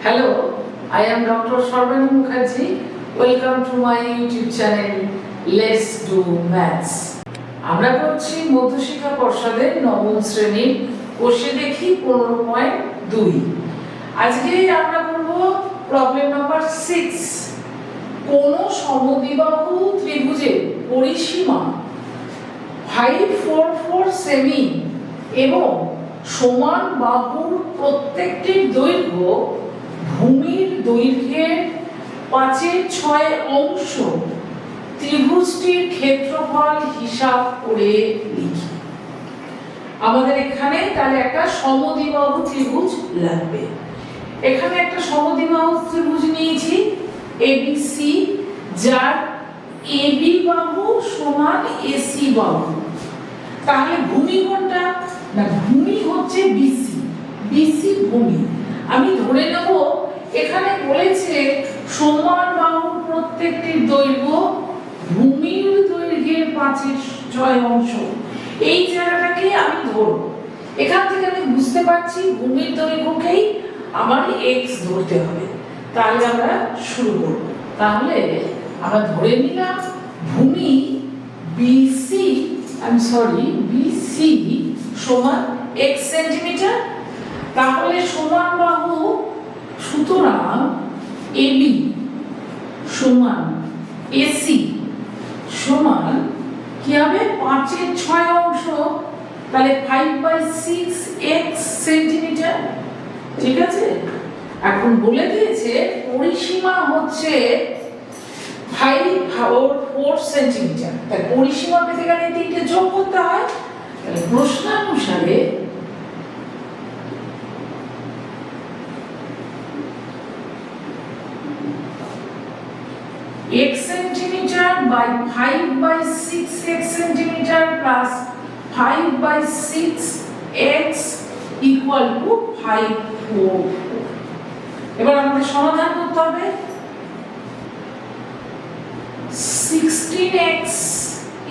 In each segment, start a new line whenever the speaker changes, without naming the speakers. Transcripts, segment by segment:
Hello, I am Dr. Sharvani Mukherjee. Welcome to my YouTube channel Let's Do Maths. আমরা করছি মধ্যশিক্ষা পর্ষদের নবম শ্রেণীর কোষে দেখি 15.2। আজকে আমরা করব প্রবলেম নাম্বার 6। কোন সমদ্বিবাহু ত্রিভুজের পরিসীমা 544 সেমি এবং সমান বাহুর প্রত্যেকটির দৈর্ঘ্য ভূমির দৈর্ঘ্যের 5/6 অংশ ত্রিভুজটির ক্ষেত্রফল হিসাব করে লিখি। আমাদের এখানে তাহলে একটা সমদ্বিবাহু ত্রিভুজ লাগবে। এখানে একটা সমদ্বিবাহু ত্রিভুজ নিয়েছি ABC, যার AB বাহু সমান AC বাহু। তাহলে ভূমি কোনটা? না, ভূমি হচ্ছে BC ভূমি। আমি ধরে নেব এখানে বলেছে সমান বাহুর প্রত্যেকটির দৈর্ঘ্য ভূমির দৈর্ঘ্যের 5/6 অংশ। এই জায়গাটাকে আমি ধরব। এখান থেকে আমি বুঝতে পারছি ভূমির দৈর্ঘ্যকেই আমার x ধরতে হবে। তাহলে আমরা শুরু করব। তাহলে আমরা ধরে নিলাম ভূমি BC সমান x সেন্টিমিটার। তাহলে সমান বাহু সুতরাং AB সমান AC সমান কি হবে 5/6 অংশ, তাহলে 5/6 x সেন্টিমিটার। ঠিক আছে, এখন বলে দিয়েছে পরিসীমা হচ্ছে 5/4 সেন্টিমিটার। তাই পরিসীমা পেতে গেলে তিনটে যোগ করতে হয়। তাহলে প্রশ্নানুসারে x centimetre by 5/6 x centimetre plus 5/6 x equal to 544। এবার আমাদের সমাধান করতে হবে। 16x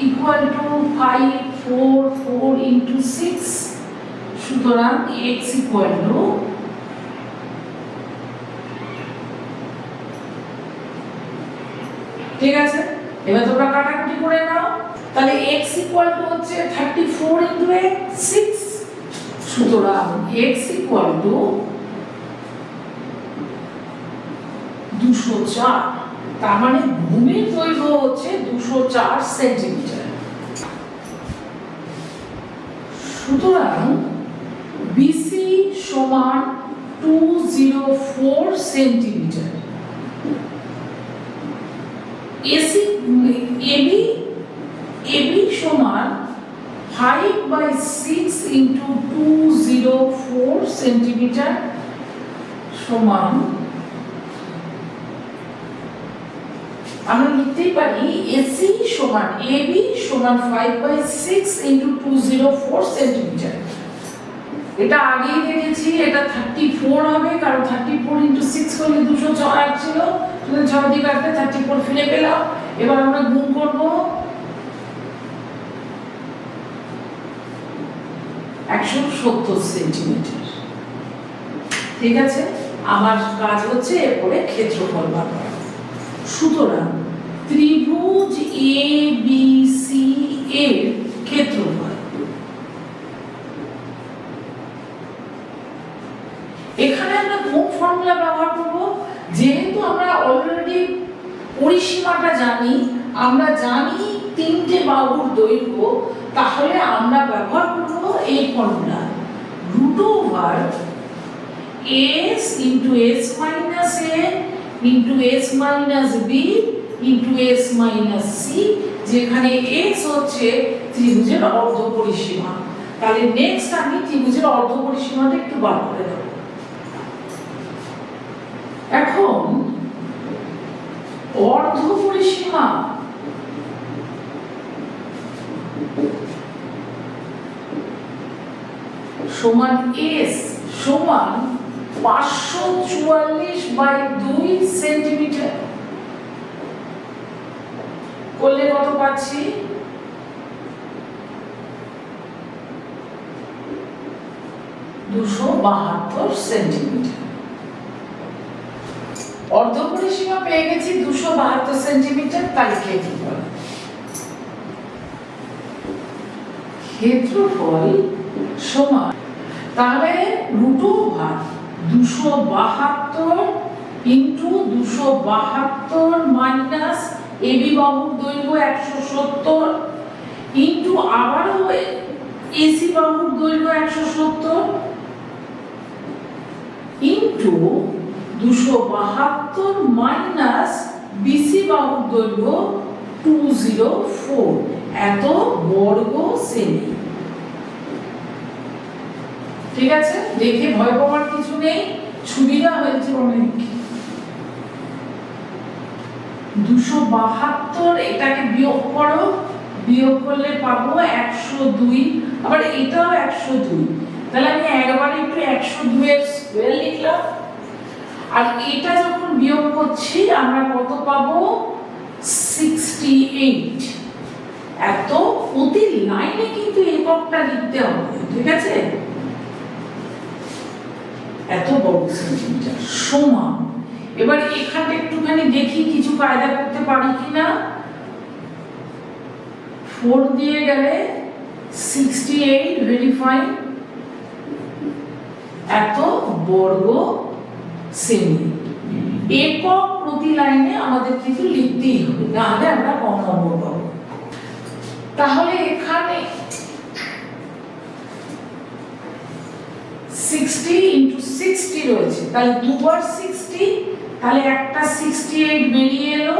ইকুয়াল টু 544 ইনটু 6, সুতরাং x ইকুয়াল টু ঠিক আছে। এবার তোমরা কাটাকুটি করে নাও। তাহলে x ইকুয়াল টু হচ্ছে 34 ইনটু 6, সুতরাং x ইকুয়াল টু 204। তার মানে ভূমির দৈর্ঘ্য হচ্ছে 204 সেন্টিমিটার। সুতরাং BC সমান 204 সেন্টিমিটার। AB সমান 5/6 ইনটু 204 সেন্টিমিটার সমান আমরা লিখতেই পারি AC সমান AB সমান 5/6 ইনটু 204 সেন্টিমিটার। এটা আগেই দেখেছি, এটা 34 হবে, কারণ 34 ইনটু 6 করলে 204 ছিল। 6 দিয়ে কাটলে 34 ফিরে পেলাম। এবার আমরা গুণ করব। 170 সেন্টিমিটার। ঠিক আছে, আমার কাজ হচ্ছে এরপরে ক্ষেত্রফল বার করা। সুতরাং ত্রিভুজ ABC এর ক্ষেত্রফল, এখানে আমরা কোন ফর্মুলা ব্যবহার করব? যেহেতু আমরা অলরেডি পরিসীমাটা জানি, আমরা জানি তিনটে বাহুর দৈর্ঘ্য, তাহলে আমরা ব্যবহার করব এই formula √s into s minus a into s minus b into s minus c, যেখানে x হচ্ছে ত্রিভুজের অর্ধ পরিসীমা। তাহলে নেক্সট আমি ত্রিভুজের অর্ধ পরিসীমাটা একটু বার করে দেব। এখন অর্ধ পরিসীমা সমান s সমান 544/2 সেন্টিমিটার। করলে কত পাচ্ছি? 272 সেন্টিমিটার। অর্ধপরিসীমা পেয়ে গেছি 272 সেন্টিমিটার, তাহলে ক্ষেত্রফল সমান, তাহলে √272 ইন্টু 272 মাইনাস এবি বাহুর দৈর্ঘ্য 170 ইন্টু আবারও এসি বাহুর দৈর্ঘ্য 170 ইন্টু 272 মাইনাস বিসি বাহুর দৈর্ঘ্য 204, এত বর্গ সেমি। ঠিক আছে, দেখে ভয় পাওয়ার কিছু নেই, সুবিধা হয়েছে অনেক। 272, এটাকে বিয়োগ করো, বিয়োগ করলে পাবো 102, আবার এটাও 102, তাহলে আমি একবারে একটু 102 এর স্কয়ার লিখলাম। আর এটা যখন বিয়োগ করছি আমরা কত পাবো? 68। এত প্রতি লাইনে কিন্তু এককটা লিখতে হবে, ঠিক আছে? এত বর্গ সেন্টিমিটার সমান। এবার এখানে একটুখানি দেখি কিছু কায়দা করতে পারি কিনা। 4 দিয়ে গেলে 68, ভেরিফাই, এত বর্গ সেমি। একক প্রতি লাইনে আমাদের কিন্তু লিখতেই হবে, না হলে আমরা কম নম্বর পাবো। তাহলে এখানে 60 ইন্টু 60 রয়েছে, তাহলে দুবার 60, তাহলে একটা 68 বেরিয়ে এলো।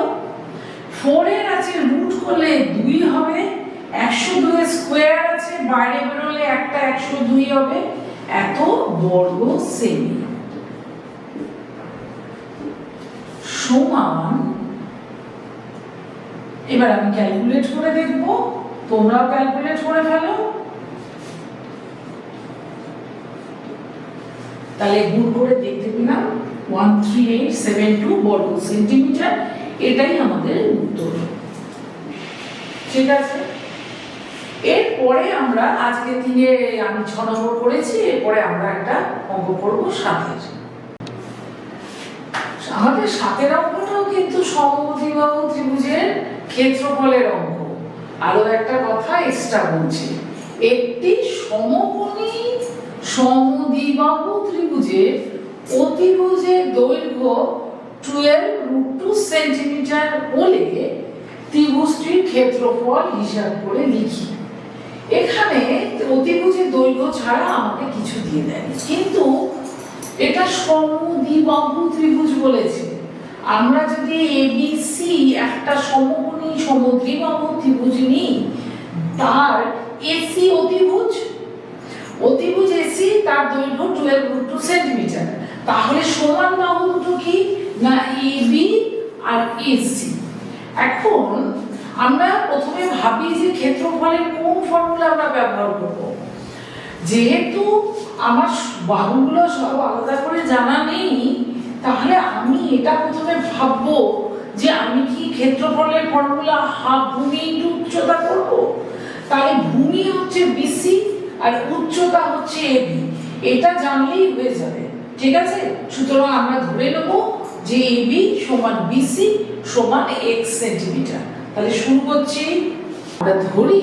4 এর আছে রুট করলে 2 হবে, 102 এর স্কয়ার আছে, বাইরে বেরোলে একটা 102 হবে, এত বর্গ সেমি সমান। এবার আমি ক্যালকুলেট করে দেখব, তোমরাও ক্যালকুলেট করে ফেলো। তাহলে গুণ করে দেখতে পেলাম 13872 বর্গ সেন্টিমিটার, এটাই আমাদের উত্তর। ঠিক আছে, এরপরে আমরা আজকে দিনে আমি 6 নম্বর করেছি, এরপরে আমরা একটা অঙ্ক করব 7 এর। আমাদের 7 এর অঙ্কটাও কিন্তু সমদ্বিবাহু ত্রিভুজের ক্ষেত্রফলের অঙ্ক। আরো একটা কথা এক্সট্রা বলছি, একটি সমকোণী সমদ্বিবাহু ত্রিভুজের অতিভুজের দৈর্ঘ্য 12√2 সেন্টিমিটার হলে ত্রিভুজটির ক্ষেত্রফল হিসাব করে লিখি। এখানে অতিভুজের দৈর্ঘ্য ছাড়া আমাকে কিছু দিয়ে দেয়নি, কিন্তু এটা সমদ্বিবাহু ত্রিভুজ বলেছে। আমরা যদি এবিসি একটা সমকোণী সমদ্বিবাহু ত্রিভুজ নিই, তার এসি অতিভুজ এসি, তার দৈর্ঘ্য 12√2 সেন্টিমিটার, তাহলে সমান বাহু দুটো কি না এবি আর এসি। এখন আমরা প্রথমে ভাবি যে ক্ষেত্রফলের কোন ফর্মুলা আমরা ব্যবহার করব। যেহেতু আমার বাহুগুলো সব আলাদা করে জানা নেই, তাহলে আমি এটা প্রথমে ভাববো যে আমি কি ক্ষেত্রফলের ফর্মুলা হাফ ভূমি ইনটু উচ্চতা করব। তাই ভূমি হচ্ছে বিসি আর উচ্চতা হচ্ছে এবি, এটা জানলেই হয়ে যাবে। ঠিক আছে, সুতরাং আমরা ধরে নেব যে এবি সমান বিসি সমান x সেন্টিমিটার। তাহলে শুরু করছি, আমরা ধরি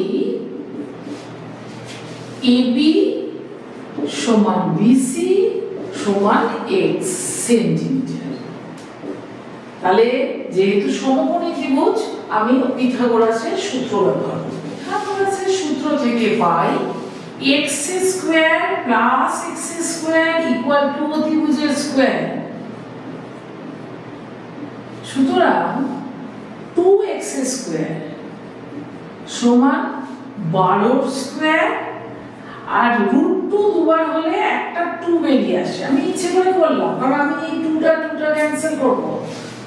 এবি সমান বিসি সমান x সেন্টিমিটার। তাহলে যেহেতু সমকোণী ত্রিভুজ, আমি পিথাগোরাসের সূত্র ব্যবহার করব। পিথাগোরাসের সূত্র থেকে পাই x square plus x square equal to অতিভুজের স্কয়ার। সুতরাং 2x স্কয়ার সমান 12 স্কয়ার, আর √2 দুবার হলে একটা 2 বেরিয়ে আসে। আমি ইচ্ছে করে করলাম, কারণ আমি এই 2টা ক্যান্সেল করব,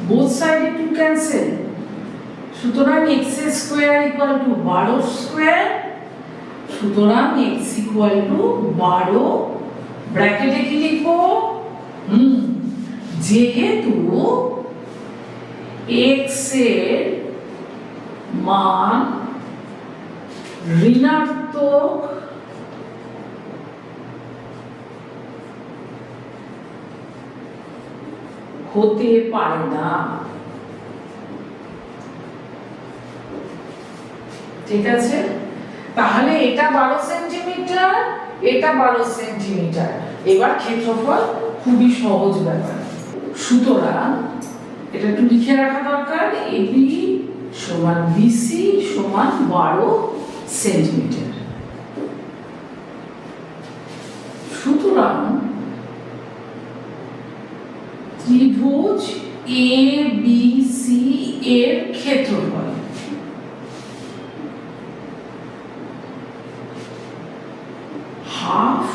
বোথ সাইডে 2 ক্যান্সেল। সুতরাং x square equal two 12 square, সুতরাং x ইকুয়াল টু 12, ব্র্যাকেটে কি লিখব? যেহেতু x এর মান ঋণাত্মক হতে পারে না। ঠিক আছে, তাহলে এটা 12 সেন্টিমিটার, এটা 12 সেন্টিমিটার। এবার ক্ষেত্রফল খুবই সহজ ব্যাপার, সুতরাং এটা একটু লিখে রাখা দরকার। এবি সমান বিসি সমান 12 সেন্টিমিটার। সুতরাং ত্রিভুজ এ বি সি এর ক্ষেত্রফল হাফ,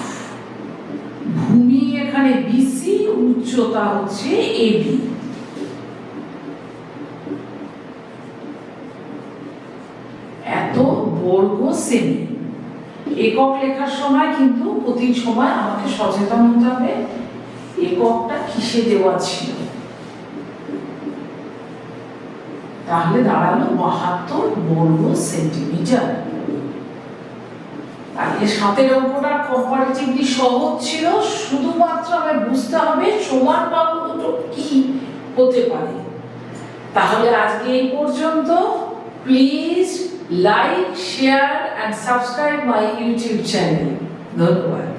ভূমি এখানে বিসি, উচ্চতা হচ্ছে এবি। এত বর্গ সেমি। একক লেখার সময় কিন্তু প্রতি সময় আমাকে সচেতন হতে হবে এককটা কিসে দেওয়া ছিল। তাহলে দাঁড়ালো 72 বর্গ সেন্টিমিটার। আর এর সাথে অঙ্কটা কম্পারেটিভলি সহজ ছিল, শুধুমাত্র আমি বুঝতে হবে সমান বাহু দুটো কি হতে পারে। তাহলে আজকে এই পর্যন্ত। Please like, share and subscribe my YouTube channel. ধন্যবাদ।